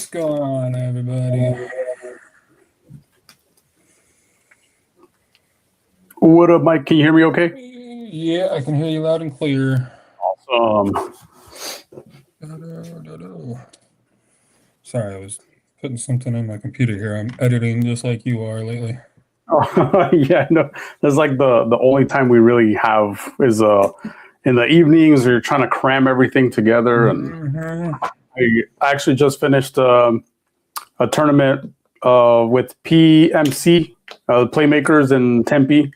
What's going on, everybody? What up, Mike? Can you hear me okay? Yeah, I can hear you loud and clear. Awesome. Sorry, I was putting something on my computer here. I'm editing just like you are lately. Oh, yeah, no, that's like the only time we really have is in the evenings. We're trying to cram everything together, and I actually just finished a tournament with PMC, Playmakers in Tempe, on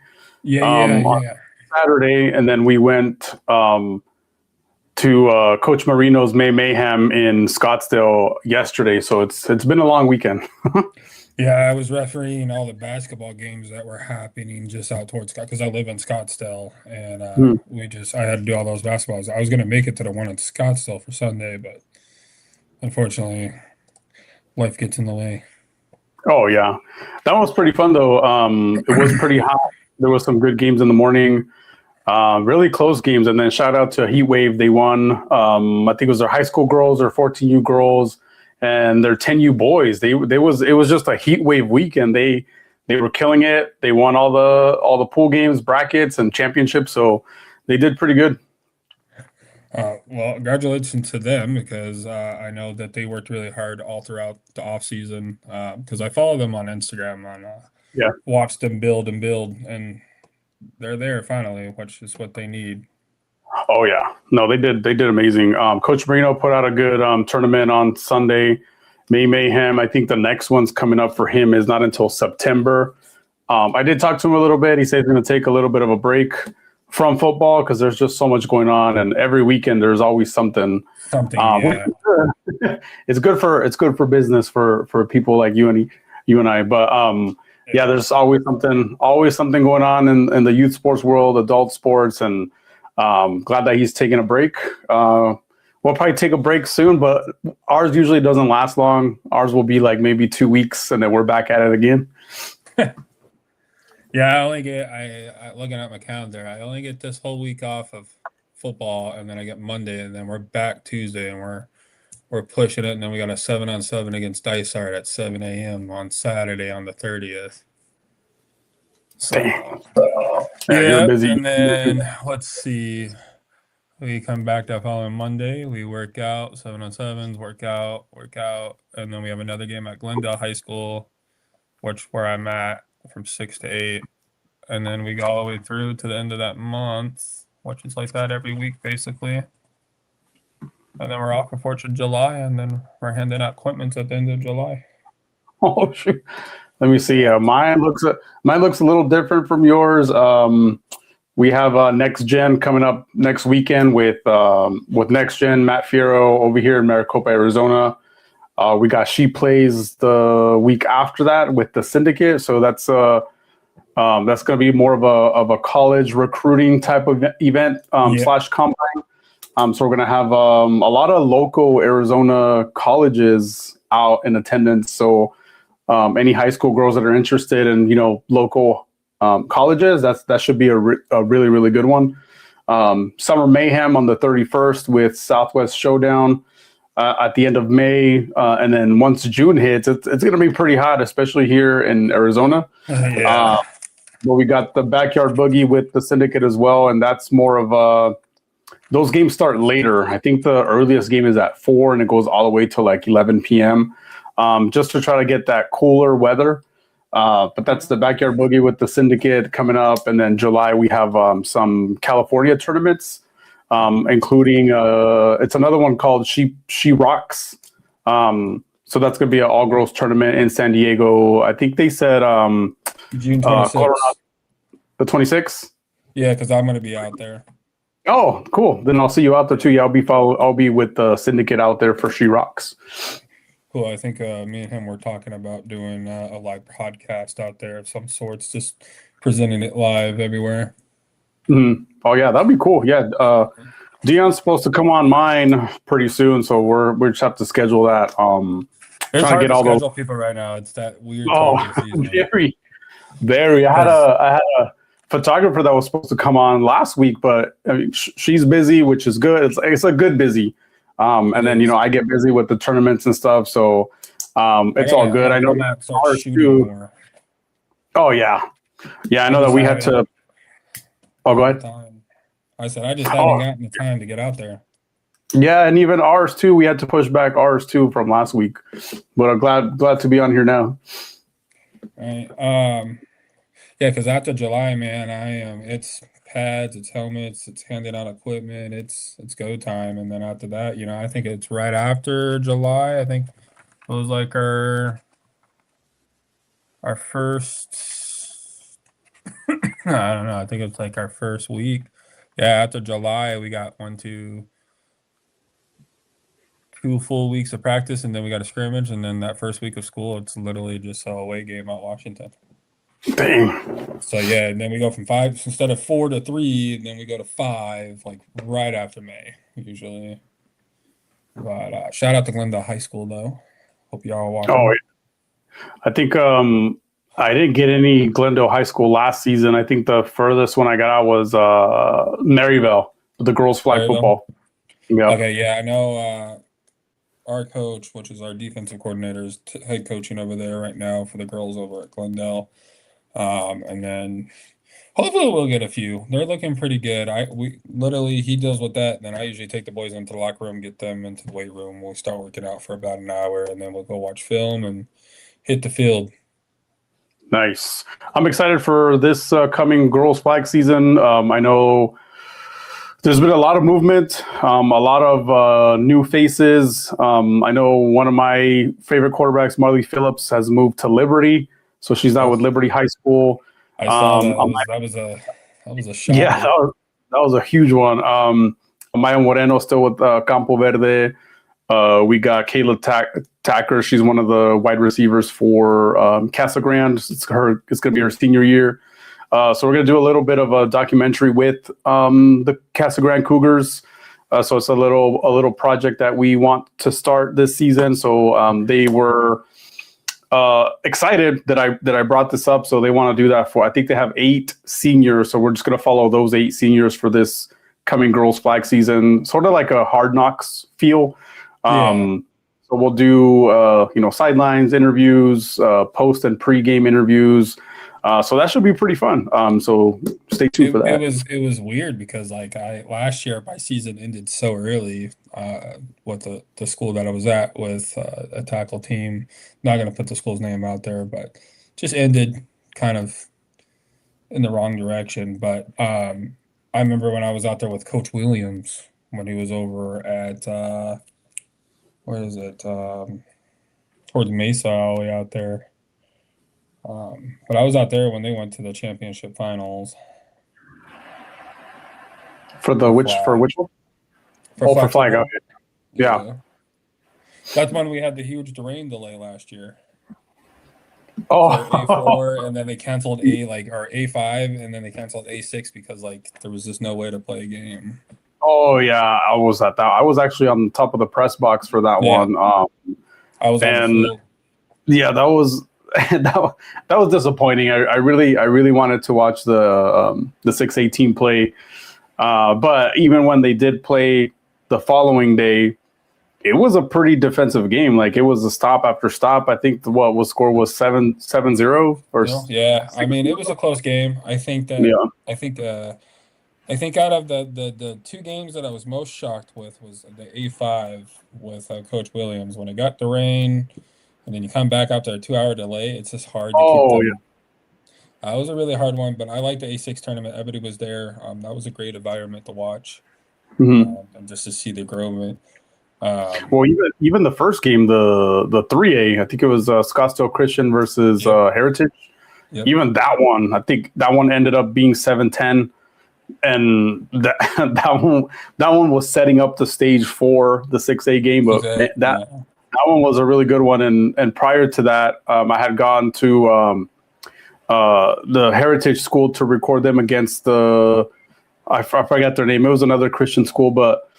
Yeah. Saturday, and then we went to Coach Marino's May Mayhem in Scottsdale yesterday. So it's been a long weekend. Yeah, I was refereeing all the basketball games that were happening just out towards Scott because I live in Scottsdale, and I had to do all those basketballs. I was going to make it to the one in Scottsdale for Sunday, but unfortunately, life gets in the way. Oh yeah, that was pretty fun though. It was pretty hot. There was some good games in the morning, really close games, and then shout out to Heat Wave. They won. I think it was their high school girls, their 14U girls, and their 10U boys. It was just a Heat Wave weekend. They were killing it. They won all the pool games, brackets, and championships. So they did pretty good. Well, congratulations to them because I know that they worked really hard all throughout the off season. Because I follow them on Instagram Yeah. watch them build, and they're there finally, which is what they need. Oh yeah, no, they did amazing. Coach Marino put out a good tournament on Sunday. May Mayhem. I think the next one's coming up for him is not until September. I did talk to him a little bit. He said he's going to take a little bit of a break from football because there's just so much going on, and every weekend there's always something. Yeah. It's good for business for people like you and I. But yeah, there's always something going on in the youth sports world, adult sports, and glad that he's taking a break. We'll probably take a break soon, but ours usually doesn't last long. Ours will be like maybe 2 weeks, and then we're back at it again. Yeah, I only get looking at my calendar. I only get this whole week off of football, and then I get Monday, and then we're back Tuesday, and we're pushing it, and then we got a 7-on-7 against Dysart at 7 a.m. on Saturday on the 30th. So, You're busy. And then let's see. We come back that following Monday. We work out 7-on-7s, work out, and then we have another game at Glendale High School, where I'm at from 6 to 8, and then we go all the way through to the end of that month, which is like that every week basically. And then we're off for 4th of July, and then we're handing out equipment at the end of July. Oh shoot! Let me see. Mine looks a little different from yours. We have Next Gen coming up next weekend with Next Gen, Matt Fiero over here in Maricopa, Arizona. We got She Plays the week after that with the Syndicate. So that's going to be more of a college recruiting type of event / combine. So we're going to have a lot of local Arizona colleges out in attendance. So any high school girls that are interested in local colleges, that should be a really, really good one. Summer Mayhem on the 31st with Southwest Showdown at the end of May, and then once June hits, it's going to be pretty hot, especially here in Arizona. But we got the Backyard Boogie with the Syndicate as well, and that's more of those games start later. I think the earliest game is at 4, and it goes all the way to like 11 p.m. Just to try to get that cooler weather. But that's the Backyard Boogie with the Syndicate coming up, and then July we have some California tournaments. Including it's another one called She Rocks. So that's going to be an all-girls tournament in San Diego. I think they said June 26th. The 26th? Yeah, because I'm going to be out there. Oh, cool. Then I'll see you out there too. Yeah, I'll be with the Syndicate out there for She Rocks. Cool. I think me and him were talking about doing a live podcast out there of some sorts, just presenting it live everywhere. Mm-hmm. Oh yeah, that'd be cool. Yeah, Dion's supposed to come on mine pretty soon, so we just have to schedule that. It's trying hard to get to all schedule those people right now. It's that weird. very. I had a photographer that was supposed to come on last week, but I mean, she's busy, which is good. It's a good busy. And then, I get busy with the tournaments and stuff. So it's all good. I know Matt starts ours shooting too. more. Oh, yeah. Yeah, I know that we had to. Oh, go ahead. I said, I just haven't gotten the time to get out there. Yeah, and even ours too. We had to push back ours too from last week. But I'm glad to be on here now. Right. Yeah, because after July, man, it's pads, it's helmets, it's handing out equipment, it's go time. And then after that, I think it's right after July. I think it was like our first I don't know, I think it's like our first week. Yeah, after July we got 2 full weeks of practice, and then we got a scrimmage, and then that first week of school, it's literally just a away game at Washington. Dang. So yeah, and then we go from 5 instead of 4 to 3, and then we go to 5, like right after May, usually. But shout out to Glendale High School though. Hope y'all watching. Oh, I think I didn't get any Glendale High School last season. I think the furthest one I got out was Maryville with the girls flag football. Yeah. Okay, yeah, I know. Our coach, which is our defensive coordinator, is head coaching over there right now for the girls over at Glendale. And then hopefully we'll get a few. They're looking pretty good. He deals with that. And then I usually take the boys into the locker room, get them into the weight room. We'll start working out for about an hour, and then we'll go watch film and hit the field. Nice. I'm excited for this coming girls flag season. I know there's been a lot of movement, a lot of new faces. I know one of my favorite quarterbacks, Marley Phillips, has moved to Liberty, so she's now with Liberty High School. I saw that was a shot. Yeah, that was a huge one. Maya Moreno still with Campo Verde. We got Kayla Tacker. She's one of the wide receivers for Casa Grande. It's going to be her senior year. So we're going to do a little bit of a documentary with the Casa Grande Cougars. So it's a little project that we want to start this season. So they were excited that I brought this up. So they want to do that I think they have 8 seniors. So we're just going to follow those 8 seniors for this coming girls flag season, sort of like a Hard Knocks feel. So we'll do sidelines interviews, post and pre-game interviews. So that should be pretty fun. So stay tuned for that. It was weird because last year my season ended so early with the school that I was at with a tackle team. Not going to put the school's name out there, but just ended kind of in the wrong direction. But I remember when I was out there with Coach Williams when he was over at where is it? Towards Mesa, all the way out there. But I was out there when they went to the championship finals. For which one? For flag. Okay. Yeah. That's when we had the huge rain delay last year. Oh. So A4, and then they canceled A5, and then they canceled A6 because there was just no way to play a game. Oh yeah, I was at that. I was actually on the top of the press box for that one. I was on the field. Yeah, that was that was disappointing. I really wanted to watch the 6A team play, but even when they did play the following day, it was a pretty defensive game. Like it was a stop after stop. I think score was 7-0 or yeah. I mean, it was a close game. I think that. Yeah. I think out of the 2 games that I was most shocked with was the A5 with Coach Williams. When it got the rain, and then you come back after a 2-hour delay, it's just hard to keep them. Yeah. It was a really hard one, but I liked the A6 tournament. Everybody was there. That was a great environment to watch, and just to see the growth. Well, even the first game, the 3A, I think it was Scottsdale Christian versus Heritage. Yep. Even that one, I think that one ended up being 7-10. And that one was setting up the stage for the 6A game, but that one was a really good one. And prior to that, I had gone to the Heritage School to record them against I forgot their name. It was another Christian school, but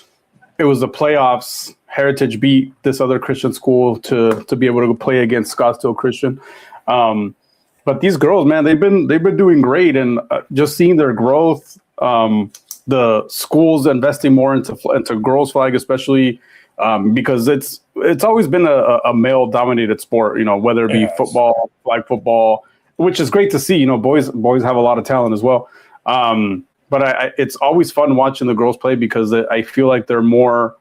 it was the playoffs. Heritage beat this other Christian school to be able to play against Scottsdale Christian. But these girls, man, they've been doing great, and just seeing their growth. The schools investing more into girls flag, especially because it's always been a male dominated sport, whether it be Yes. football, flag football, which is great to see. Boys have a lot of talent as well. But it's always fun watching the girls play because I feel like they're more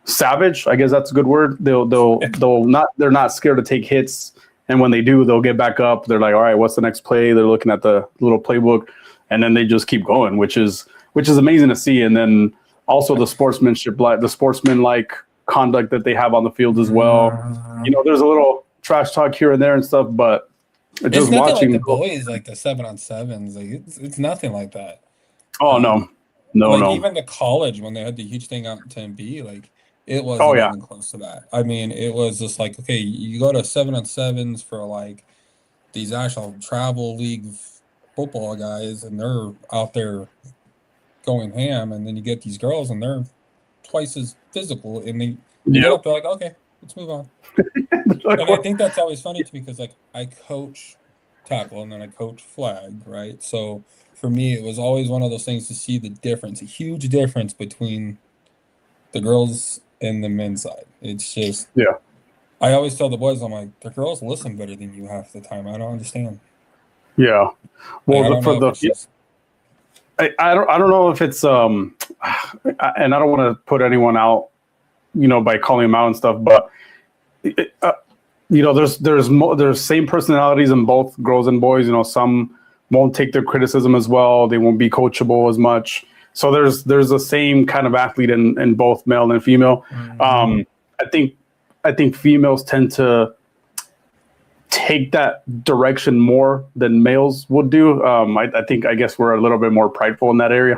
savage. I guess that's a good word. They're not scared to take hits. And when they do, they'll get back up. They're like, all right, what's the next play? They're looking at the little playbook, and then they just keep going, which is amazing to see. And then also the sportsmanlike conduct that they have on the field as well. There's a little trash talk here and there and stuff, but It's just nothing watching like the boys, like the 7-on-7s. Like it's nothing like that. Oh no. No. Even the college when they had the huge thing out in Tempe, like it wasn't Oh, yeah. even close to that. I mean, it was just like, okay, you go to 7-on-7s for like these actual travel league football guys, and they're out there going ham, and then you get these girls, and they're twice as physical, and they get up, they're like, okay, let's move on. And I think that's always funny to me because, like, I coach tackle and then I coach flag, right? So for me, it was always one of those things to see the difference, a huge difference between the girls and the men's side. It's just, I always tell the boys, I'm like, the girls listen better than you half the time. I don't understand. Yeah. Well, I don't know if it's and I don't want to put anyone out, by calling them out and stuff, but there's same personalities in both girls and boys. Some won't take their criticism as well. They won't be coachable as much. So there's the same kind of athlete in both male and female. Mm-hmm. I think females tend to take that direction more than males would do. I guess we're a little bit more prideful in that area,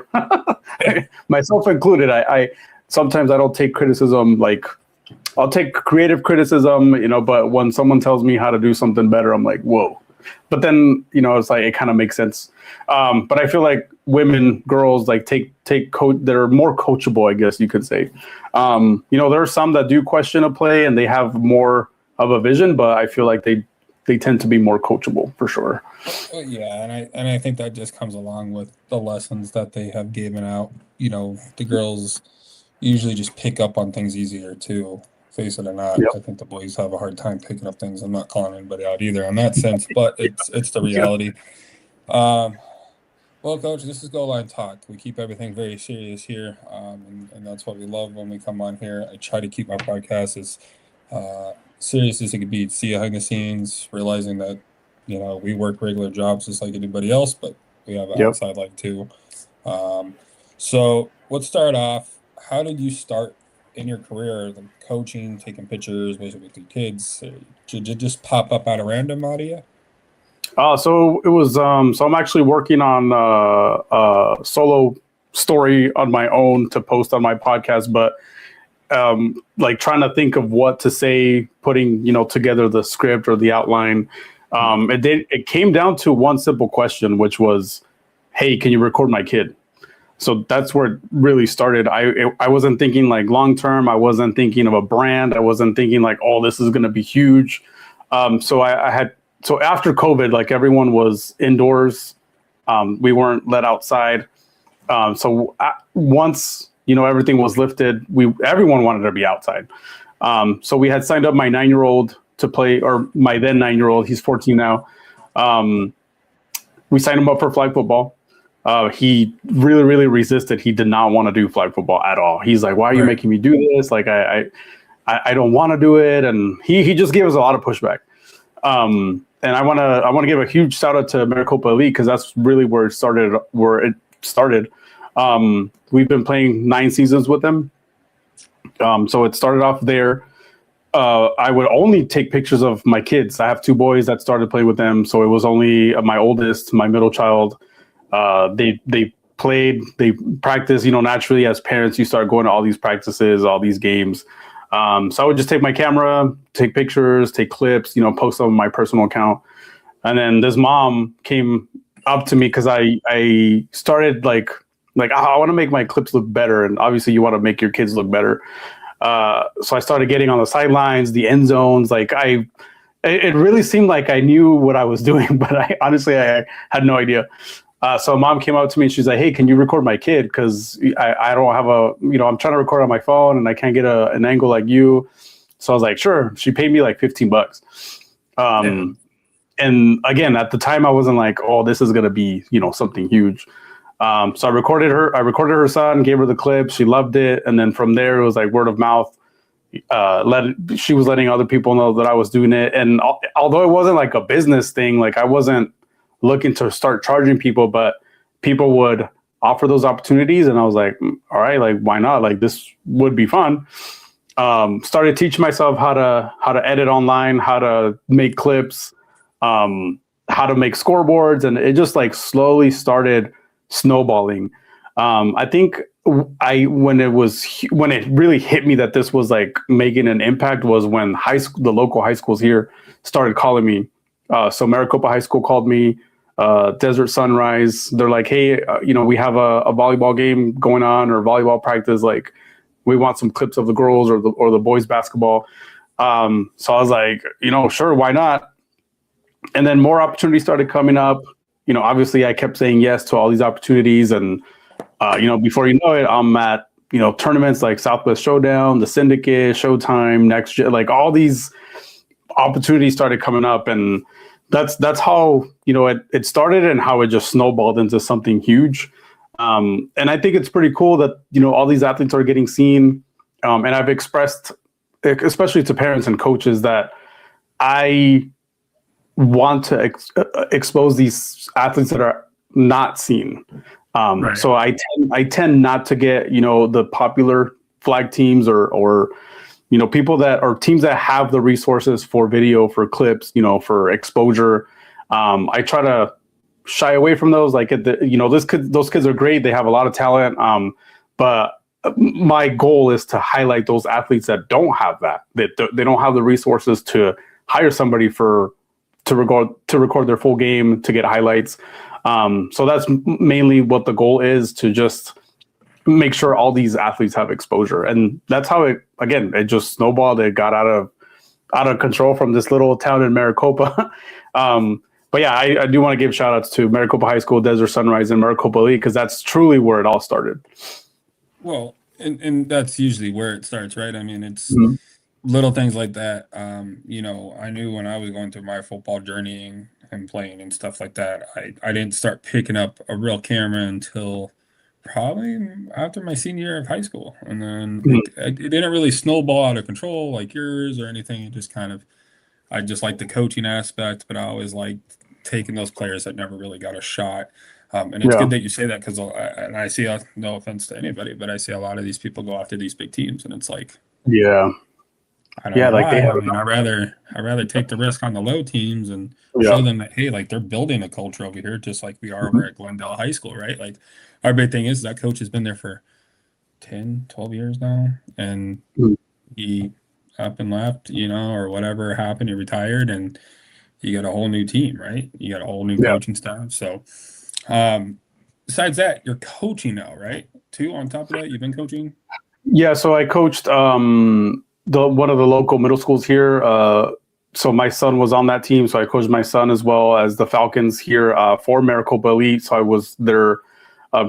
myself included. I sometimes I don't take criticism. Like, I'll take creative criticism, but when someone tells me how to do something better, I'm like, whoa. But then, it's like, it kind of makes sense. But I feel like girls, like they're more coachable, I guess you could say. There are some that do question a play and they have more of a vision, but I feel like they tend to be more coachable for sure. Yeah, and I think that just comes along with the lessons that they have given out. The girls usually just pick up on things easier too. Face it or not, I think the boys have a hard time picking up things. I'm not calling anybody out either in that sense, but it's the reality. Well, Coach, this is Goal Line Talk. We keep everything very serious here, and that's what we love when we come on here. I try to keep my podcast as serious as it could be. See behind the scenes, realizing that we work regular jobs just like anybody else, but we have an outside life too. So let's start off. How did you start in your career, like coaching, taking pictures, basically with your kids? Did it just pop up out of random out of you? So it was, so I'm actually working on a solo story on my own to post on my podcast, but like trying to think of what to say, putting, together the script or the outline. It came down to one simple question, which was, hey, can you record my kid? So that's where it really started. I wasn't thinking like long term. I wasn't thinking of a brand. I wasn't thinking like, oh, this is going to be huge. So after COVID, like everyone was indoors. We weren't let outside. Once everything was lifted, everyone wanted to be outside. So we had signed up my 9-year-old to play, or my then 9-year-old. He's 14 now. We signed him up for flag football. He really, really resisted. He did not want to do flag football at all. He's like, why are you making me do this? Like, I don't want to do it. And he just gave us a lot of pushback. And I want to give a huge shout out to Maricopa Elite, because that's really where it started. We've been playing 9 seasons with them. So it started off there. I would only take pictures of my kids. I have 2 boys that started playing with them. So it was only my oldest, my middle child. They played, they practiced, naturally as parents, you start going to all these practices, all these games. So I would just take my camera, take pictures, take clips, post them on my personal account. And then this mom came up to me because I started like I want to make my clips look better. And obviously you want to make your kids look better. So I started getting on the sidelines, the end zones. It really seemed like I knew what I was doing, but I honestly had no idea. So mom came up to me and she's like, "Hey, can you record my kid? Because I don't have I'm trying to record on my phone and I can't get an angle like you." So I was like, "Sure." She paid me like $15. And again, at the time, I wasn't like, "Oh, this is gonna be something huge." So I recorded her. I recorded her son, gave her the clip. She loved it, and then from there, it was like word of mouth. She was letting other people know that I was doing it, and although it wasn't like a business thing, like I wasn't looking to start charging people, but people would offer those opportunities, and I was like, all right, like why not? Like this would be fun. Started teaching myself how to edit online, how to make clips, how to make scoreboards, and it just like slowly started snowballing. I think when it really hit me that this was like making an impact was when the local high schools here started calling me. So Maricopa High School called me, Desert Sunrise. They're like, "Hey, we have a volleyball game going on or volleyball practice. Like, we want some clips of the girls or the boys basketball." So I was like, sure, why not? And then more opportunities started coming up. Obviously I kept saying yes to all these opportunities, and before you know it, I'm at tournaments like Southwest Showdown, the Syndicate, Showtime, Next Gen, like all these opportunities started coming up, and that's how it started and how it just snowballed into something huge. And I think it's pretty cool that all these athletes are getting seen, and I've expressed, especially to parents and coaches, that I want to expose these athletes that are not seen. Right. So I tend not to get the popular flag teams or people that are teams that have the resources for video, for clips, for exposure. I try to shy away from those. Like those kids are great. They have a lot of talent. But my goal is to highlight those athletes that don't have that. They don't have the resources to hire somebody to record their full game, to get highlights. So that's mainly what the goal is, to just make sure all these athletes have exposure. And that's how it just snowballed. It got out of control from this little town in Maricopa. But yeah, I do want to give shout outs to Maricopa High School, Desert Sunrise, and Maricopa Elite, because that's truly where it all started. Well, and that's usually where it starts, right? I mean, it's little things like that. I knew when I was going through my football journeying and playing and stuff like that, I didn't start picking up a real camera until probably after my senior year of high school. And then it didn't really snowball out of control like yours or anything. It just I just liked the coaching aspect, but I always liked taking those players that never really got a shot. And it's good that you say that, because and I see, no offense to anybody, but I see a lot of these people go after these big teams, and it's like, I don't know like why. I'd rather take the risk on the low teams and show them that, hey, like they're building a culture over here, just like we are over at Glendale High School, right? Like our big thing is that coach has been there for 10, 12 years now, and he up and left, or whatever happened, he retired, and you got a whole new team, right? You got a whole new coaching staff. So besides that, you're coaching now, right? Too, on top of that, you've been coaching? Yeah, so I coached one of the local middle schools here. So my son was on that team, so I coached my son as well as the Falcons here for Maricopa Elite. So I was their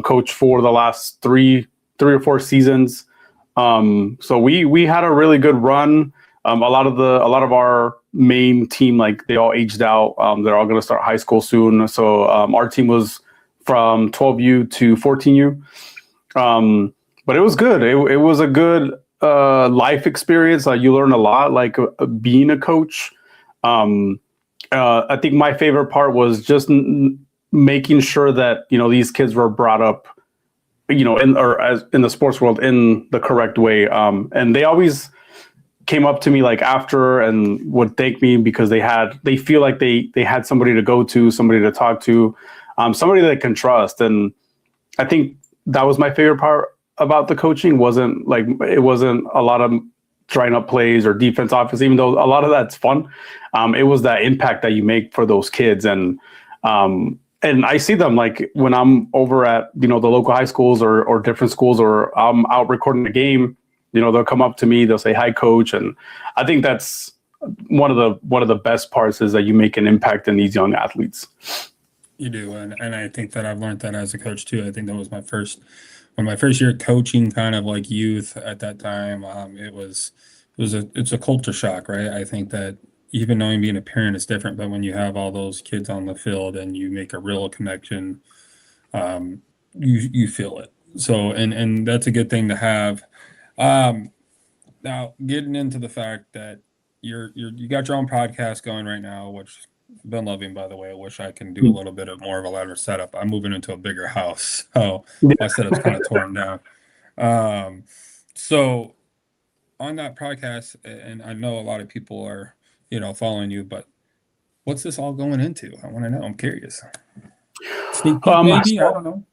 coach for the last three or four seasons. So we had a really good run. A lot of our main team, like they all aged out. They're all going to start high school soon. So our team was from 12U to 14U. But it was good. It was a good life experience. You learn a lot, like being a coach. I think my favorite part was just making sure that these kids were brought up, in the sports world in the correct way. And they always came up to me like after and would thank me because they feel like they had somebody to go to, somebody to talk to, somebody they can trust. And I think that was my favorite part about the coaching. It wasn't a lot of drawing up plays or defense offense, even though a lot of that's fun. It was that impact that you make for those kids. And I see them like when I'm over at, the local high schools or different schools, or I'm out recording a game, they'll come up to me, they'll say, "Hi, coach." And I think that's one of the best parts, is that you make an impact in these young athletes. You do, and I think that I've learned that as a coach too. I think that was when my first year coaching kind of like youth at that time. It's a culture shock, right? I think that even knowing being a parent is different, but when you have all those kids on the field and you make a real connection, you feel it. So and that's a good thing to have. Um, Now, getting into the fact that you got your own podcast going right now, which I've been loving, by the way. I wish I can do a little bit of more of a louder setup. I'm moving into a bigger house, so my setup's kind of torn down. Um, so on that podcast, and I know a lot of people are, following you, but what's this all going into? I want to know. I'm curious. Sneak peek, maybe? I don't know.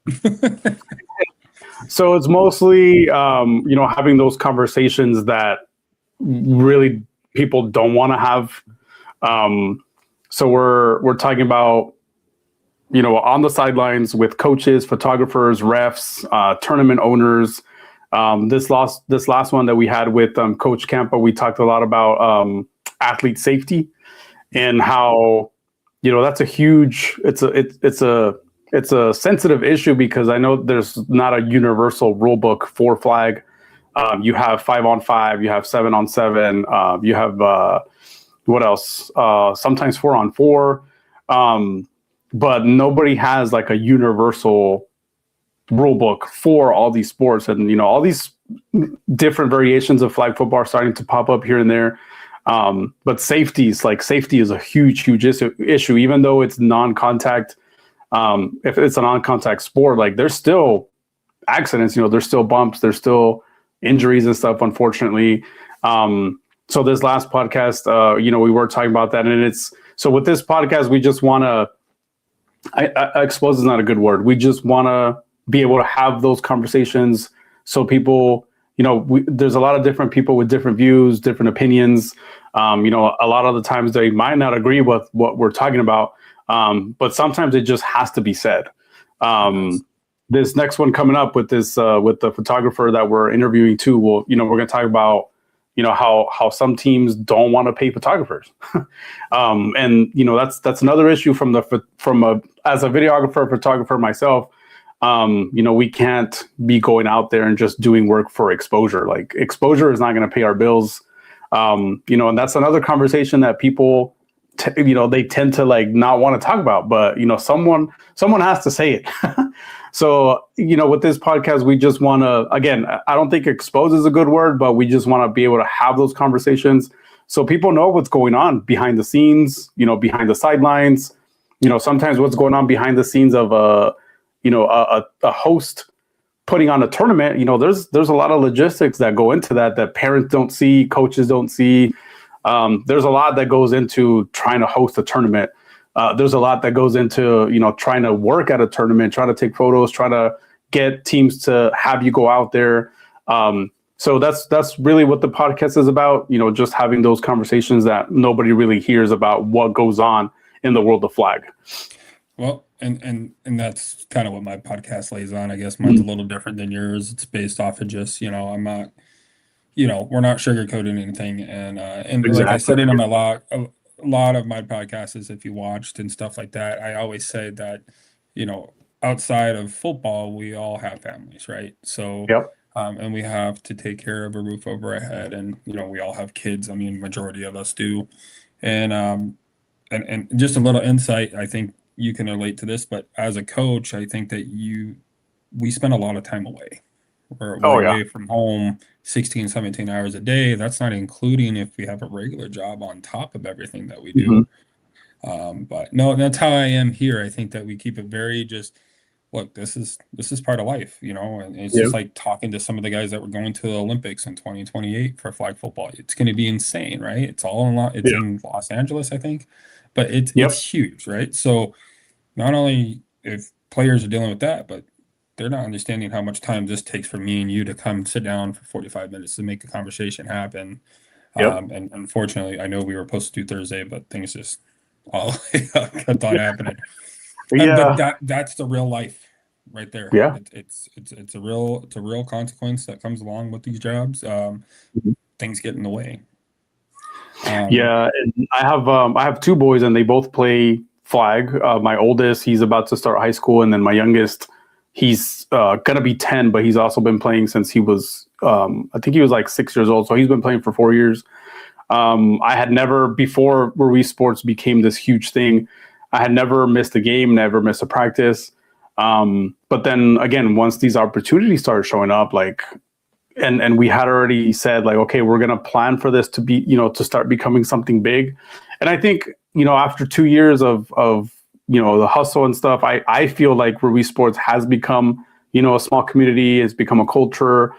So it's mostly, having those conversations that really people don't want to have. So we're talking about, on the sidelines with coaches, photographers, refs, tournament owners. This last one that we had with Coach Campa, we talked a lot about athlete safety and how, that's a huge. It's a sensitive issue because I know there's not a universal rule book for flag. You have 5-on-5, you have 7-on-7, you have what else? Sometimes 4-on-4, but nobody has like a universal rule book for all these sports, and all these different variations of flag football are starting to pop up here and there. But safety is a huge issue, even though it's non-contact. If it's a non-contact sport, like there's still accidents, there's still bumps, there's still injuries and stuff, unfortunately. So this last podcast, we were talking about that, and so with this podcast, we just want to, I expose is not a good word. We just want to be able to have those conversations. So people, there's a lot of different people with different views, different opinions. A lot of the times they might not agree with what we're talking about. But sometimes it just has to be said. This next one coming up with with the photographer that we're interviewing too, we're going to talk about, how some teams don't want to pay photographers. And, that's another issue as a videographer, photographer myself. We can't be going out there and just doing work for exposure. Like exposure is not going to pay our bills. And that's another conversation that people, they tend to like not want to talk about, but someone has to say it. So with this podcast, we just want to, again, I don't think expose is a good word, but we just want to be able to have those conversations so people know what's going on behind the scenes, behind the sidelines, sometimes what's going on behind the scenes of a host putting on a tournament. There's a lot of logistics that go into that parents don't see, coaches don't see. There's a lot that goes into trying to host a tournament. There's a lot that goes into, trying to work at a tournament, trying to take photos, trying to get teams to have you go out there. So that's really what the podcast is about, just having those conversations that nobody really hears about what goes on in the world of flag. Well, and that's kind of what my podcast lays on. I guess mine's a little different than yours. It's based off of just, I'm not, we're not sugarcoating anything. And exactly. Like I said in a lot of my podcasts is if you watched and stuff like that, I always say that, outside of football, we all have families, right? So, yep. And we have to take care of a roof over our head, and, we all have kids. I mean, majority of us do. And just a little insight, I think you can relate to this, but as a coach, I think that we spend a lot of time away. We're away from home 16, 17 hours a day. That's not including if we have a regular job on top of everything that we do. But no, that's how I am here. I think that we keep it very just, look, this is part of life, and it's just like talking to some of the guys that were going to the Olympics in 2028 for flag football. It's going to be insane, right? It's all in Los Angeles, I think, but it's huge, right? So not only if players are dealing with that, but they're not understanding how much time this takes for me and you to come sit down for 45 minutes to make a conversation happen. And unfortunately, I know we were supposed to do Thursday, but things just all kept on happening. But that's the real life right there. Yeah. It's a real consequence that comes along with these jobs. Things get in the way. And I have two boys, and they both play flag. My oldest, he's about to start high school, and then my youngest, he's gonna be 10, but he's also been playing since he was, I think he was like 6 years old. So he's been playing for 4 years. I had never, before Ruiz Sports became this huge thing, I had never missed a game, never missed a practice. But then again, once these opportunities started showing up, like, and we had already said like, okay, we're going to plan for this to be, to start becoming something big. And I think, after 2 years of, the hustle and stuff, I feel like Ruiz Sports has become, a small community. It's become a culture.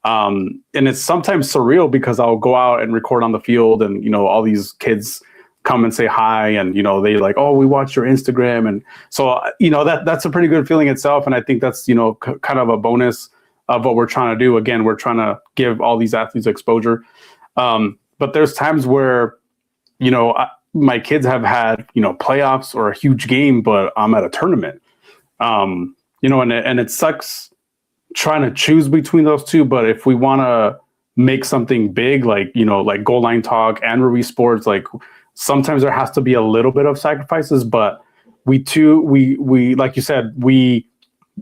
And it's sometimes surreal because I'll go out and record on the field and, all these kids come and say hi, and they like, oh, we watched your Instagram, and so that's a pretty good feeling itself. And I think that's kind of a bonus of what we're trying to do. Again, we're trying to give all these athletes exposure, but there's times where my kids have had playoffs or a huge game, but I'm at a tournament, and it sucks trying to choose between those two. But if we want to make something big, like like Goal Line Talk and Ruiz Sports, like, sometimes there has to be a little bit of sacrifices, but we like you said,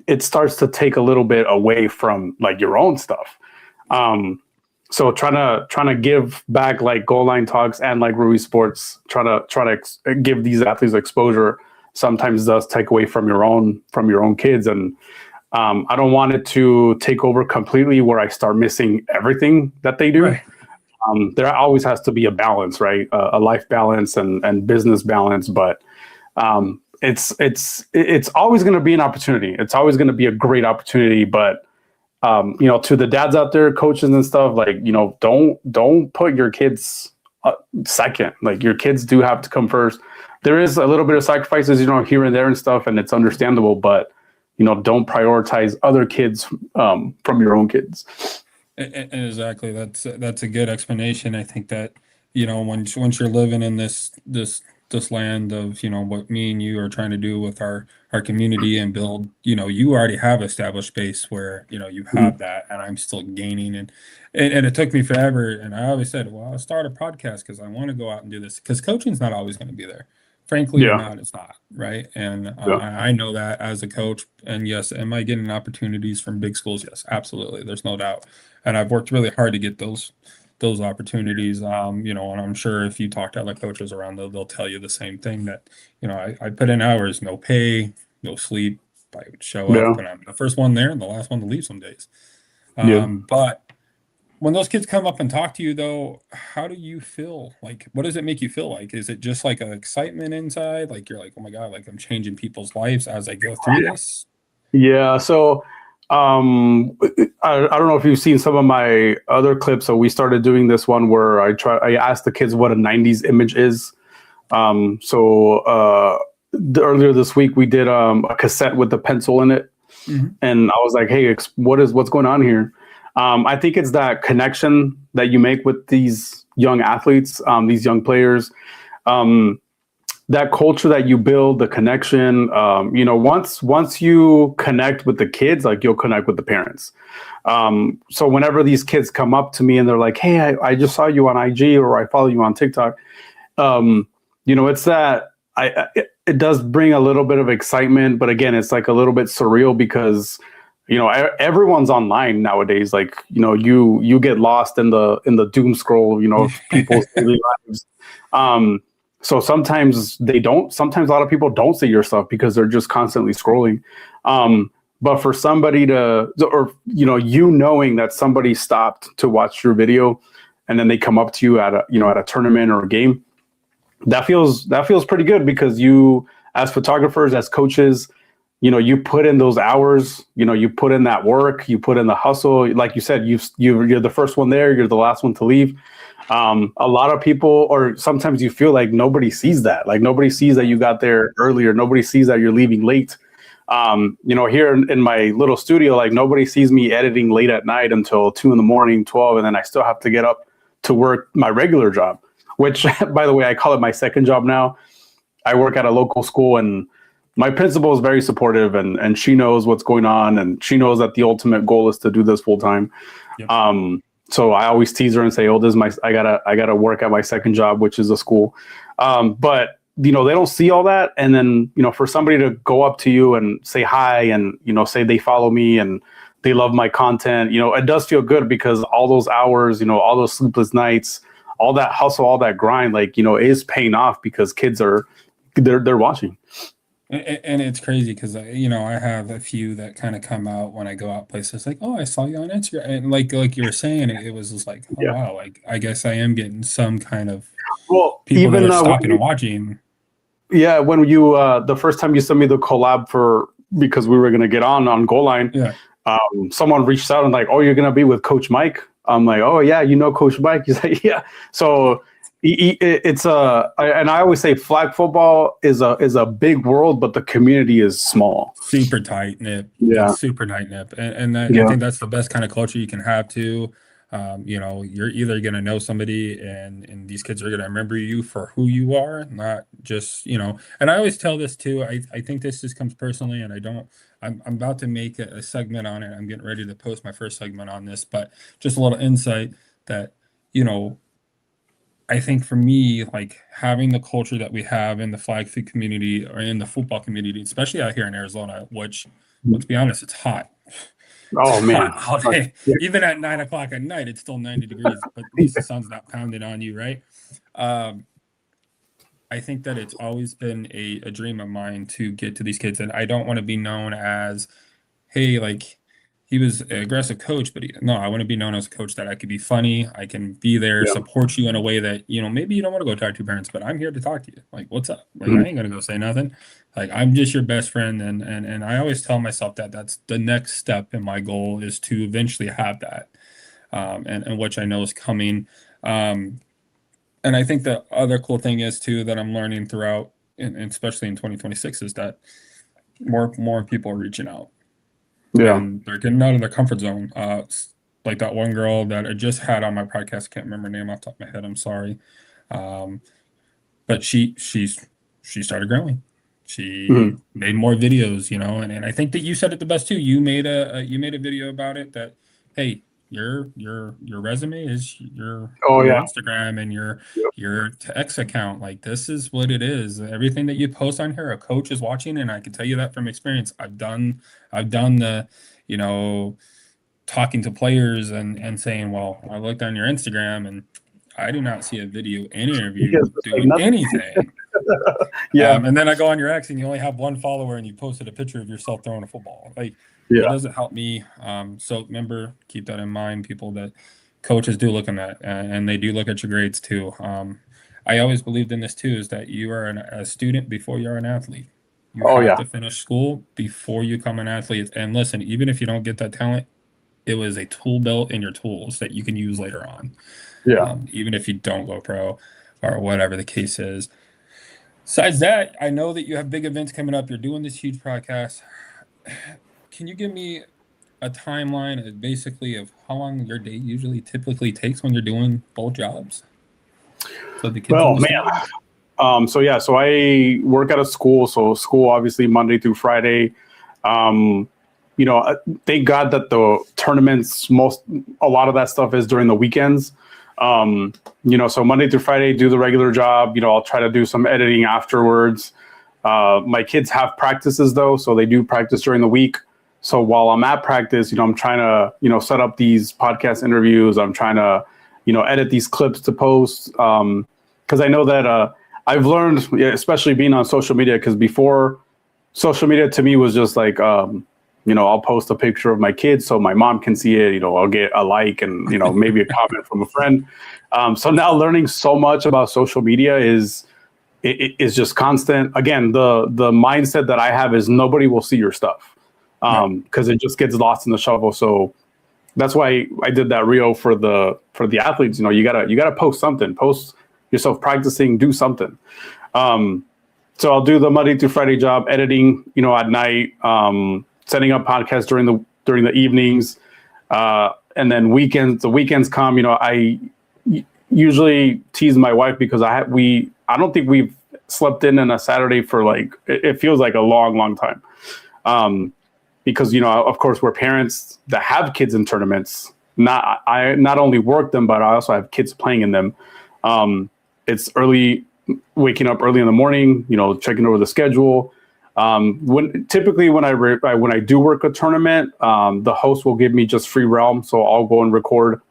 it starts to take a little bit away from like your own stuff. So trying to give back like Goal Line Talks and like Ruiz Sports, try to give these athletes exposure sometimes does take away from your own kids. And I don't want it to take over completely where I start missing everything that they do. Right. There always has to be a balance, right? A life balance and business balance, but it's always going to be an opportunity. It's always going to be a great opportunity. But to the dads out there, coaches and stuff, like don't put your kids second. Like, your kids do have to come first. There is a little bit of sacrifices, here and there and stuff, and it's understandable. But don't prioritize other kids from your own kids. Exactly. That's a good explanation. I think that, once you're living in this land of, what me and you are trying to do with our community and build, you already have established base where, you have that, and I'm still gaining. And it took me forever. And I always said, well, I'll start a podcast because I want to go out and do this, because coaching's not always going to be there. Frankly, it's not, right? And I know that as a coach. And yes, am I getting opportunities from big schools? Yes, absolutely. There's no doubt. And I've worked really hard to get those opportunities. And I'm sure if you talk to other coaches around, they'll tell you the same thing, that, I put in hours, no pay, no sleep. I would show up, and I'm the first one there and the last one to leave some days. But when those kids come up and talk to you, though, how do you feel? Like, what does it make you feel like? Is it just like an excitement inside? Like, you're like, oh my God, like I'm changing people's lives as I go through this? Yeah. So I don't know if you've seen some of my other clips. So we started doing this one where I asked the kids what a 90s image is. Earlier this week, we did a cassette with a pencil in it. Mm-hmm. And I was like, hey, what's going on here? I think it's that connection that you make with these young athletes, these young players, that culture that you build, the connection. Once you connect with the kids, like, you'll connect with the parents. So whenever these kids come up to me and they're like, hey, I just saw you on IG, or I follow you on TikTok, it's that it does bring a little bit of excitement. But again, it's like a little bit surreal because everyone's online nowadays. Like, you get lost in the doom scroll, people's daily lives. So sometimes sometimes a lot of people don't see your stuff because they're just constantly scrolling. But for somebody knowing that somebody stopped to watch your video and then they come up to you at a tournament or a game, that feels pretty good, because you, as photographers, as coaches, you put in those hours, you put in that work, you put in the hustle. Like you said, you're the first one there, you're the last one to leave. A lot of people, or sometimes you feel like nobody sees that. Like, nobody sees that you got there earlier. Nobody sees that you're leaving late. Here in my little studio, like, nobody sees me editing late at night until 2 a.m, 12, and then I still have to get up to work my regular job, which, by the way, I call it my second job now. I work at a local school, and my principal is very supportive, and she knows what's going on, and she knows that the ultimate goal is to do this full time. Yep. So I always tease her and say, "Oh, I gotta work at my second job, which is a school." But they don't see all that. And then, for somebody to go up to you and say hi and, say they follow me and they love my content, it does feel good because all those hours, all those sleepless nights, all that hustle, all that grind, is paying off because kids they're watching. And it's crazy because I have a few that kind of come out when I go out places like, oh, I saw you on Instagram, and like you were saying, it was just like, oh wow, like I guess I am getting some kind of people that are stopping and watching. Yeah, when you the first time you sent me the collab because we were gonna get on Goal Line, someone reached out and like, oh, you're gonna be with Coach Mike. I'm like, oh yeah, Coach Mike. He's like, yeah. So it's and I always say flag football is a big world, but the community is small. Super tight knit. Yeah, super tight knit, and I think that's the best kind of culture you can have too. You're either gonna know somebody, and these kids are gonna remember you for who you are, not just And I always tell this too. I think this just comes personally, and I'm about to make a segment on it. I'm getting ready to post my first segment on this, but just a little insight that I think for me, like having the culture that we have in the flag foot community or in the football community, especially out here in Arizona, which, let's be honest, it's hot. Oh man, all day. Even at 9 o'clock at night, it's still 90 degrees, but at least the sun's not pounding on you, right? I think that it's always been a dream of mine to get to these kids, and I don't want to be known as, hey, like he was an aggressive coach, but I want to be known as a coach that I could be funny, I can be there, support you in a way that maybe you don't want to go talk to your parents, but I'm here to talk to you. Like, what's up? Like, I ain't gonna go say nothing. Like, I'm just your best friend, and I always tell myself that that's the next step in my goal is to eventually have that, and which I know is coming. And I think the other cool thing is too that I'm learning throughout, and especially in 2026, is that more people are reaching out. Yeah, and they're getting out of their comfort zone. Like that one girl that I just had on my podcast, I can't remember her name off the top of my head. I'm sorry, but she started growing. She made more videos, and I think that you said it the best too. You made a video about it that, hey, your resume is your Instagram and your X account. Like, this is what it is. Everything that you post on here, a coach is watching, and I can tell you that from experience. I've done the, talking to players and saying, well, I looked on your Instagram and I do not see a video any of you doing anything. And then I go on your X and you only have one follower and you posted a picture of yourself throwing a football. Like, it doesn't help me. So remember, keep that in mind, people, that coaches do look at that, and they do look at your grades too. I always believed in this too, is that you are a student before you're an athlete. You have to finish school before you become an athlete. And listen, even if you don't get that talent, it was a tool belt in your tools that you can use later on. Even if you don't go pro or whatever the case is. Besides that, I know that you have big events coming up. You're doing this huge podcast. Can you give me a timeline of basically of how long your day typically takes when you're doing both jobs? So the kids So I work at a school. So school, obviously, Monday through Friday. Thank God that the tournaments, a lot of that stuff is during the weekends. So Monday through Friday, do the regular job. I'll try to do some editing afterwards. My kids have practices though, so they do practice during the week. So while I'm at practice, I'm trying to, set up these podcast interviews. I'm trying to, edit these clips to post. Because I know that I've learned, especially being on social media, because before, social media to me was just like, I'll post a picture of my kids so my mom can see it. I'll get a like and, maybe a comment from a friend. So now learning so much about social media is just constant. Again, the mindset that I have is nobody will see your stuff because it just gets lost in the shuffle. So that's why I did that reel for the athletes. You gotta post something, post yourself practicing, do something. So I'll do the Monday through Friday job, editing, at night, setting up podcasts during the evenings, and then weekends. The weekends come. I usually tease my wife because I don't think we've slept in on a Saturday for it feels like a long time. Because of course we're parents that have kids in tournaments. I not only work them, but I also have kids playing in them. It's early waking up early in the morning, checking over the schedule. Typically when I do work a tournament, the host will give me just free realm, so I'll go and record,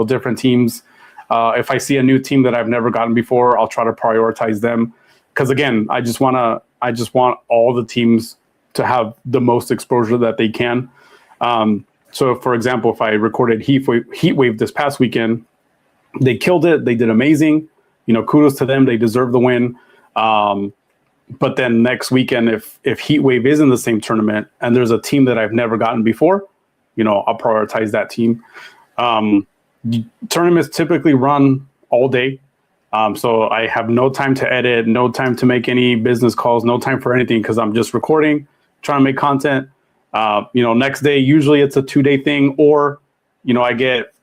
different teams. If I see a new team that I've never gotten before, I'll try to prioritize them, because again, I just want all the teams to have the most exposure that they can. So, for example, if I recorded Heatwave this past weekend, they killed it. They did amazing. Kudos to them. They deserve the win. But then next weekend, if Heatwave is in the same tournament and there's a team that I've never gotten before, I'll prioritize that team. Tournaments typically run all day. So I have no time to edit, no time to make any business calls, no time for anything, because I'm just recording, trying to make content. Next day, usually it's a 2-day thing, or, I get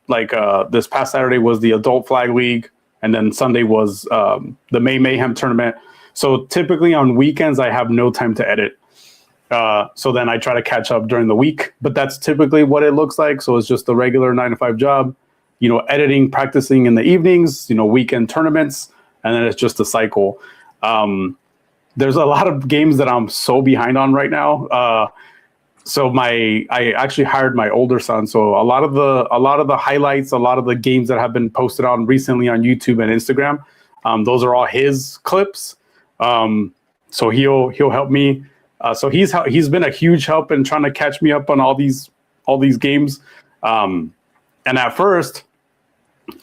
this past Saturday was the Adult Flag League, and then Sunday was the May Mayhem tournament. So typically on weekends, I have no time to edit. So then I try to catch up during the week, but that's typically what it looks like. So it's just a regular 9-to-5 job, editing, practicing in the evenings, weekend tournaments, and then it's just a cycle. There's a lot of games that I'm so behind on right now. So I actually hired my older son. So a lot of the highlights, a lot of the games that have been posted on recently on YouTube and Instagram, those are all his clips. So he'll help me. So he's been a huge help in trying to catch me up on all these games. And at first,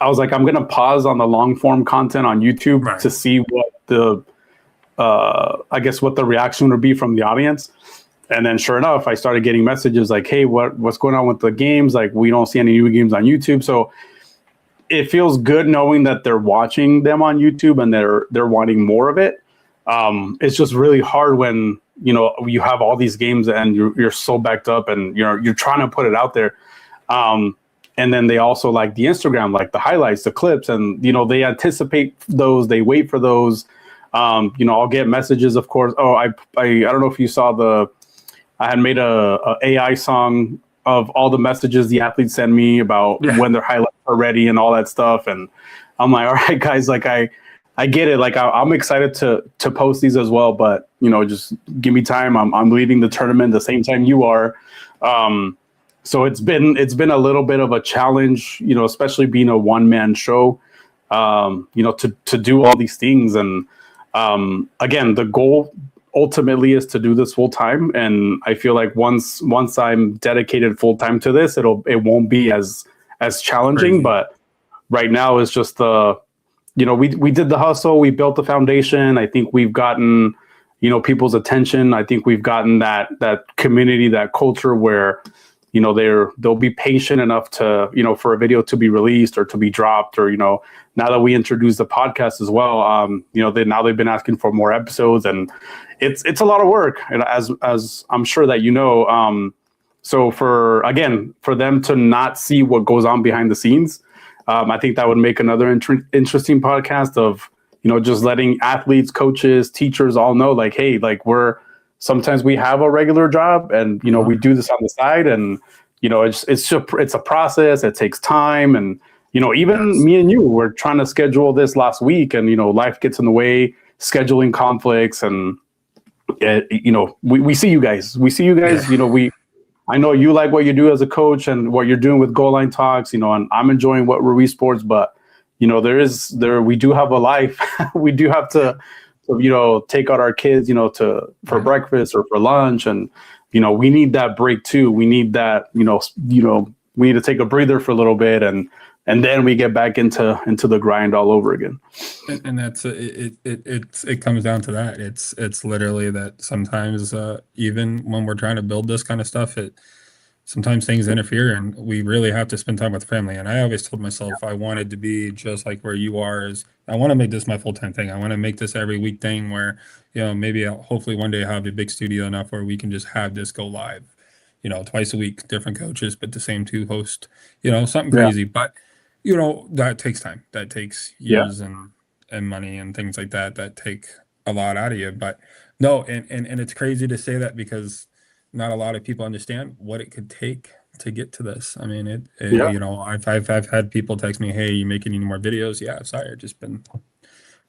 I was like, I'm gonna pause on the long form content on YouTube to see what what the reaction would be from the audience. And then sure enough, I started getting messages like, hey, what's going on with the games? Like, we don't see any new games on YouTube. So it feels good knowing that they're watching them on YouTube and they're wanting more of it. It's just really hard when, you have all these games and you're so backed up and you're trying to put it out there. And then they also like the Instagram, like the highlights, the clips, and, they anticipate those, they wait for those. I'll get messages, of course. Oh, I don't know if you saw I had made a AI song of all the messages the athletes send me about when their highlights are ready and all that stuff. And I'm like, all right, guys, like I get it. Like I'm excited to post these as well, but just give me time. I'm leading the tournament the same time you are. So it's been a little bit of a challenge, especially being a one-man show, to do all these things. And again, the goal ultimately is to do this full time, and I feel like once I'm dedicated full time to this, it won't be as challenging. Crazy. But right now it's just we did the hustle, we built the foundation. I think we've gotten people's attention. I think we've gotten that community, that culture where they'll be patient enough to for a video to be released or to be dropped, or now that we introduced the podcast as well, now they've been asking for more episodes, and it's a lot of work, and as I'm sure that so for them to not see what goes on behind the scenes, I think that would make another interesting podcast of just letting athletes, coaches, teachers all know, like, hey, like sometimes we have a regular job, and we do this on the side, and it's a process. It takes time, and even me and you were trying to schedule this last week, and life gets in the way, scheduling conflicts, and we see you guys. Yeah. I know you like what you do as a coach and what you're doing with Goal Line Talks, and I'm enjoying what we're esports, but we do have a life. We do have to take out our kids, for breakfast or for lunch. And, we need that break too. We need that, we need to take a breather for a little bit, and then we get back into the grind all over again. And that's it comes down to that. It's literally that sometimes, even when we're trying to build this kind of stuff, sometimes things interfere, and we really have to spend time with family. And I always told myself I wanted to be just like where you are. Is I want to make this my full-time thing. I want to make this every week thing where, maybe hopefully one day have a big studio enough where we can just have this go live, twice a week, different coaches, but the same two host, something crazy. But, that takes time. That takes years and money and things like that take a lot out of you. But no, and it's crazy to say that because not a lot of people understand what it could take to get to this. I mean, I've had people text me, hey, you making any more videos? Yeah, sorry, I've just been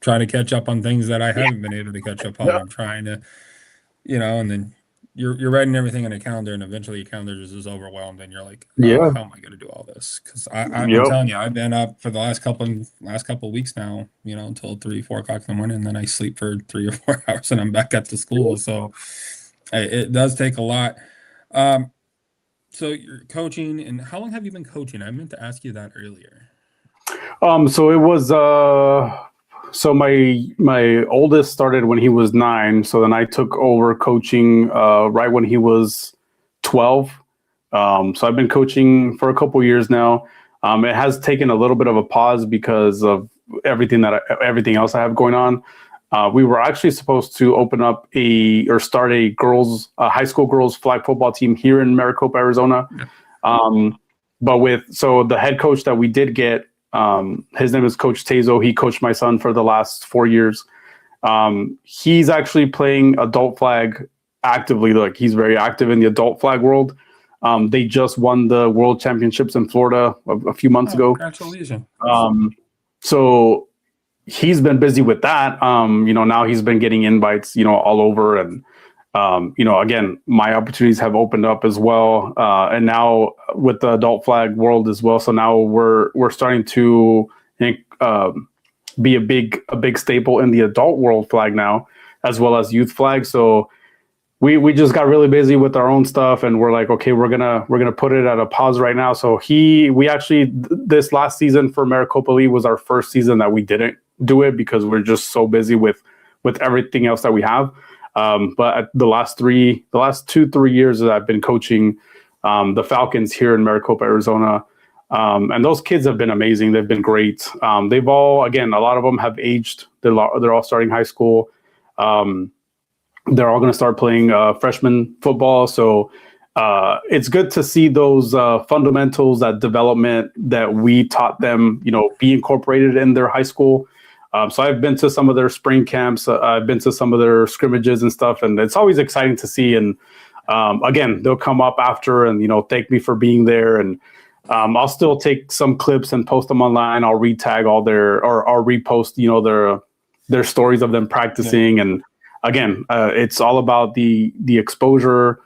trying to catch up on things that I haven't been able to catch up on. Yeah. I'm trying to, and then you're writing everything on a calendar, and eventually your calendar just is overwhelmed, and you're like, oh, Yeah. how am I going to do all this? Because I'm Yep. telling you, I've been up for the last couple of weeks now, until 3-4 o'clock in the morning, and then I sleep for 3 or 4 hours, and I'm back at the school. So it does take a lot. So you're coaching, and how long have you been coaching? I meant to ask you that earlier. So it was so my oldest started when he was 9. So then I took over coaching right when he was 12. So I've been coaching for a couple years now. It has taken a little bit of a pause because of everything else I have going on. We were actually supposed to open up start a high school girls flag football team here in Maricopa, Arizona. Yeah. But so the head coach that we did get, his name is Coach Tezo. He coached my son for the last 4 years. He's actually playing adult flag actively. Like, he's very active in the adult flag world. They just won the world championships in Florida a few months ago. Congratulations. So he's been busy with that. Now he's been getting invites, all over. And, again, my opportunities have opened up as well. And now with the adult flag world as well. So now we're starting to be a big staple in the adult world flag now, as well as youth flag. So we just got really busy with our own stuff, and we're like, okay, we're gonna put it at a pause right now. So we actually, this last season for Maricopa Lee was our first season that we didn't do it because we're just so busy with everything else that we have. But the last 2-3 years that I've been coaching the Falcons here in Maricopa, Arizona, and those kids have been amazing. They've been great. They've all, again, a lot of them have aged. They're all starting high school. They're all going to start playing freshman football. So it's good to see those fundamentals, that development that we taught them, be incorporated in their high school. So I've been to some of their spring camps. I've been to some of their scrimmages and stuff, and it's always exciting to see. And again, they'll come up after and thank me for being there. And I'll still take some clips and post them online. I'll retag all I'll repost their stories of them practicing. Yeah. And again, it's all about the exposure.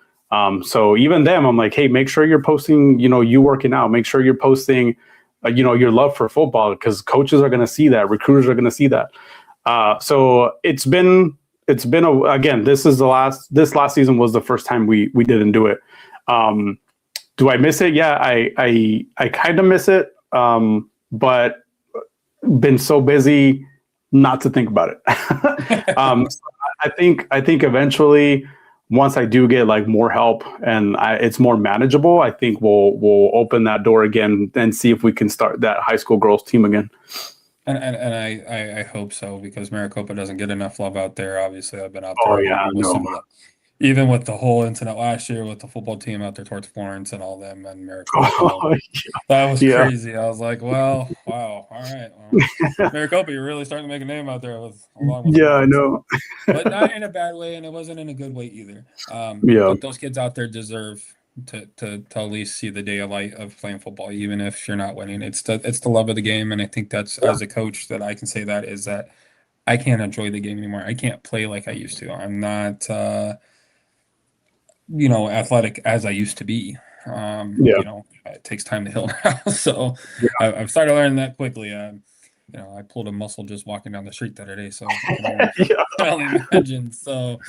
So even them, I'm like, hey, make sure you're posting, you working out. Make sure you're posting, your love for football, because coaches are going to see that, recruiters are going to see that. So it's been again, this last season was the first time we didn't do it. Do I miss it? Yeah, I kind of miss it, but been so busy not to think about it. I think eventually, once I do get like more help and it's more manageable, I think we'll open that door again and see if we can start that high school girls team again. And I hope so, because Maricopa doesn't get enough love out there. Obviously, I've been out there. Oh yeah, even with the whole incident last year with the football team out there towards Florence and all them and Maricopa. That was crazy. I was like, well, wow, all right. Well, Maricopa, you're really starting to make a name out there along with I know. But not in a bad way, and it wasn't in a good way either. But those kids out there deserve to at least see the day of light of playing football, even if you're not winning. It's the love of the game, and I think that's, as a coach, that I can say that is that I can't enjoy the game anymore. I can't play like I used to. I'm not athletic as I used to be. It takes time to heal now. So I've started learning that quickly. I pulled a muscle just walking down the street the other day. So I can only imagine. So,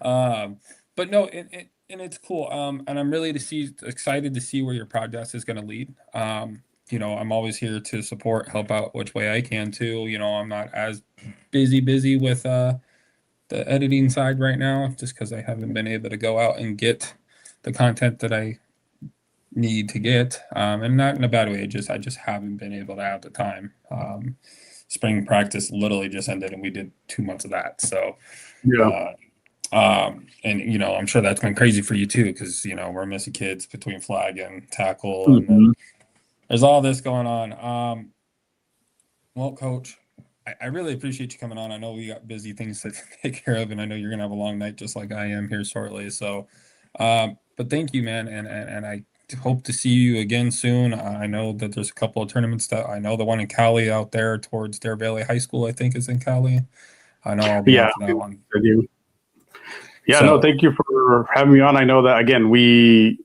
but no, and it's cool. And I'm really excited to see where your podcast is going to lead. I'm always here to support, help out which way I can too. I'm not as busy with the editing side right now, just because I haven't been able to go out and get the content that I need to get, and not in a bad way. I just haven't been able to have the time. Spring practice literally just ended, and we did 2 months of that. So, and I'm sure that's been crazy for you too, because we're missing kids between flag and tackle, and then there's all this going on. Well, Coach, I really appreciate you coming on. I know we got busy things to take care of, and I know you're gonna have a long night just like I am here shortly. So, but thank you, man, and I hope to see you again soon. I know that there's a couple of tournaments that I know the one in Cali out there towards Dare Valley High School, I think, is in Cali. I know I'll be Yeah, out for that one. I do. Yeah, no, So thank you for having me on. I know that again we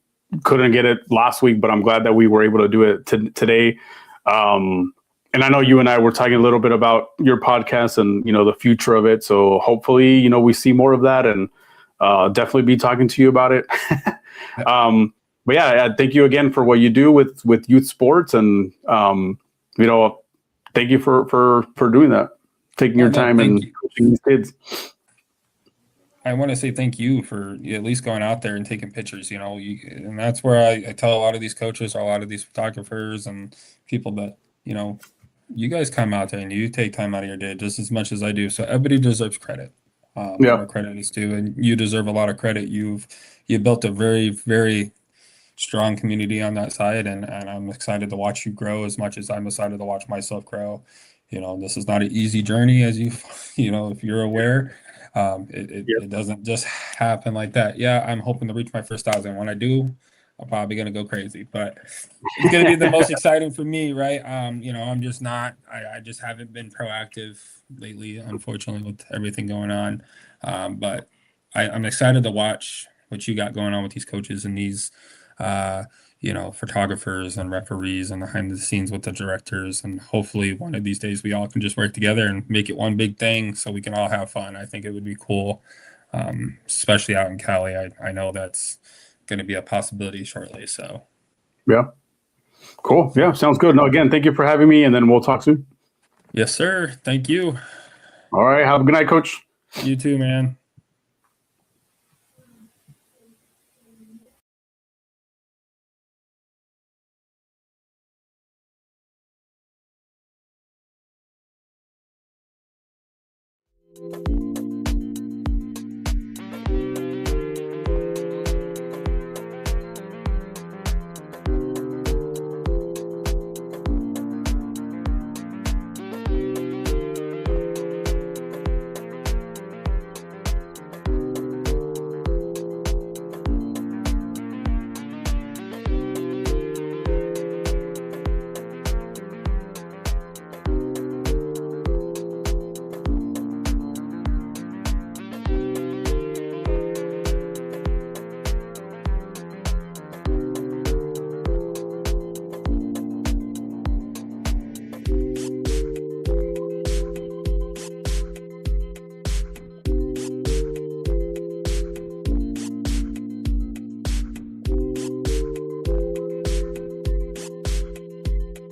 couldn't get it last week, but I'm glad that we were able to do it today. And I know you and I were talking a little bit about your podcast and the future of it. So hopefully we see more of that and definitely be talking to you about it. But yeah, thank you again for what you do with youth sports and thank you for doing that, taking oh your no, time thank and you. coaching these kids. I want to say thank you for at least going out there and taking pictures, and that's where I tell a lot of these coaches, or a lot of these photographers and people that, you guys come out there and you take time out of your day just as much as I do. So everybody deserves credit, Yeah, where credit is due, and you deserve a lot of credit. You built a very, very strong community on that side, and I'm excited to watch you grow as much as I'm excited to watch myself grow. This is not an easy journey, as you if you're aware. It doesn't just happen like that. Yeah, I'm hoping to reach my first 1,000. When I do, I'm probably gonna go crazy, but it's gonna be the most exciting for me, right? I'm just not. I just haven't been proactive lately, unfortunately, with everything going on. But I'm excited to watch what you got going on with these coaches and these uh, photographers and referees and behind the scenes with the directors. And hopefully one of these days we all can just work together and make it one big thing so we can all have fun. I think it would be cool, especially out in Cali. I know that's going to be a possibility shortly. So, yeah, cool. Yeah, sounds good. No, again, thank you for having me, and then we'll talk soon. yes, sir. Thank you. All right, have a good night, Coach. You too, man.